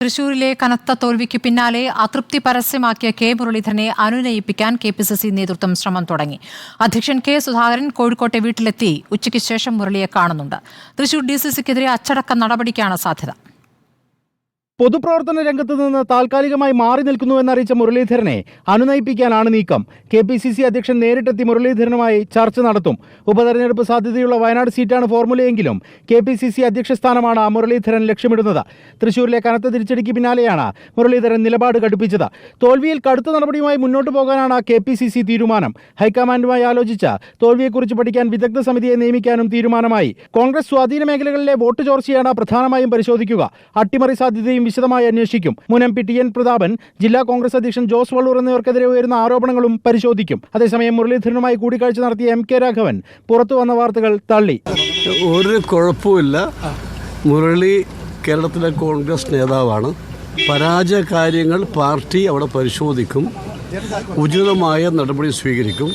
തൃശൂരിലെ കനത്ത തോൽവിക്ക് പിന്നാലെ അതൃപ്തി പരസ്യമാക്കിയ കെ മുരളീധരനെ അനുനയിപ്പിക്കാൻ കെപിസിസി നേതൃത്വം ശ്രമം തുടങ്ങി. അധ്യക്ഷൻ കെ സുധാകരൻ കോഴിക്കോട്ടെ വീട്ടിലെത്തി ഉച്ചയ്ക്ക് ശേഷം മുരളിയെ കാണുന്നുണ്ട്. തൃശൂർ ഡിസിസിക്കെതിരെ അച്ചടക്ക നടപടിക്കാണ് സാധ്യത. പൊതുപ്രവർത്തന രംഗത്ത് നിന്ന് താൽക്കാലികമായി മാറി നിൽക്കുന്നുവെന്നറിയിച്ച മുരളീധരനെ അനുനയിപ്പിക്കാനാണ് നീക്കം. കെപിസിസി അധ്യക്ഷൻ നേരിട്ടെത്തി മുരളീധരനുമായി ചർച്ച നടത്തും. ഉപതെരഞ്ഞെടുപ്പ് സാധ്യതയുള്ള വയനാട് സീറ്റാണ് ഫോർമുലയെങ്കിലും കെപിസിസി അധ്യക്ഷ സ്ഥാനമാണ് മുരളീധരൻ ലക്ഷ്യമിടുന്നത്. തൃശൂരിലെ കനത്ത തിരിച്ചടിക്ക് പിന്നാലെയാണ് മുരളീധരൻ നിലപാട് കടുപ്പിച്ചത്. തോൽവിയിൽ കടുത്ത നടപടിയുമായി മുന്നോട്ട് പോകാനാണ് കെപിസിസി തീരുമാനം. ഹൈക്കമാൻഡുമായി ആലോചിച്ച് തോൽവിയെക്കുറിച്ച് പഠിക്കാൻ വിദഗ്ധ സമിതിയെ നിയമിക്കാനും തീരുമാനമായി. കോൺഗ്രസ് സ്വാധീന മേഖലകളിലെ വോട്ട് ചോർച്ചയാണ് പ്രധാനമായും പരിശോധിക്കുക. അട്ടിമറി സാധ്യതയും വിശദമായി അന്വേഷിക്കും. മുൻ M P T N Prathapan, ജില്ലാ കോൺഗ്രസ് അധ്യക്ഷൻ ജോസ് വള്ളൂർ എന്നിവർക്കെതിരെ ഉയരുന്ന ആരോപണങ്ങളും പരിശോധിക്കും. അതേസമയം മുരളീധരനുമായി കൂടിക്കാഴ്ച നടത്തിയ എം കെ രാഘവൻ പുറത്തു വന്ന വാർത്തകൾ തള്ളി. ഒരു കുഴപ്പമില്ല. മുരളി കേരളത്തിലെ കോൺഗ്രസ് നേതാവാണ്. പരാജയ കാര്യങ്ങൾ പാർട്ടി അവിടെ പരിശോധിക്കും, ഉചിതമായ നടപടി സ്വീകരിക്കും.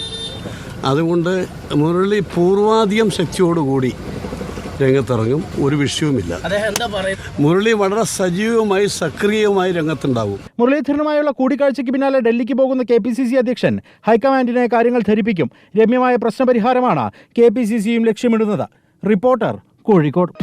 അതുകൊണ്ട് മുരളി പൂർവാധികം ശക്തിയോടുകൂടി രംഗത്തിറങ്ങും. ഒരു വിഷയവുമില്ല. മുരളി വളരെ സജീവമായി സക്രിയമായി രംഗത്തുണ്ടാവും. മുരളീധരനുമായുള്ള കൂടിക്കാഴ്ചയ്ക്ക് പിന്നാലെ ഡൽഹിക്ക് പോകുന്ന കെപിസിസി അധ്യക്ഷൻ ഹൈക്കമാൻഡിനെ കാര്യങ്ങൾ ധരിപ്പിക്കും. രമ്യമായ പ്രശ്നപരിഹാരമാണ് കെപിസിസിയും ലക്ഷ്യമിടുന്നത്. റിപ്പോർട്ടർ, കോഴിക്കോട്.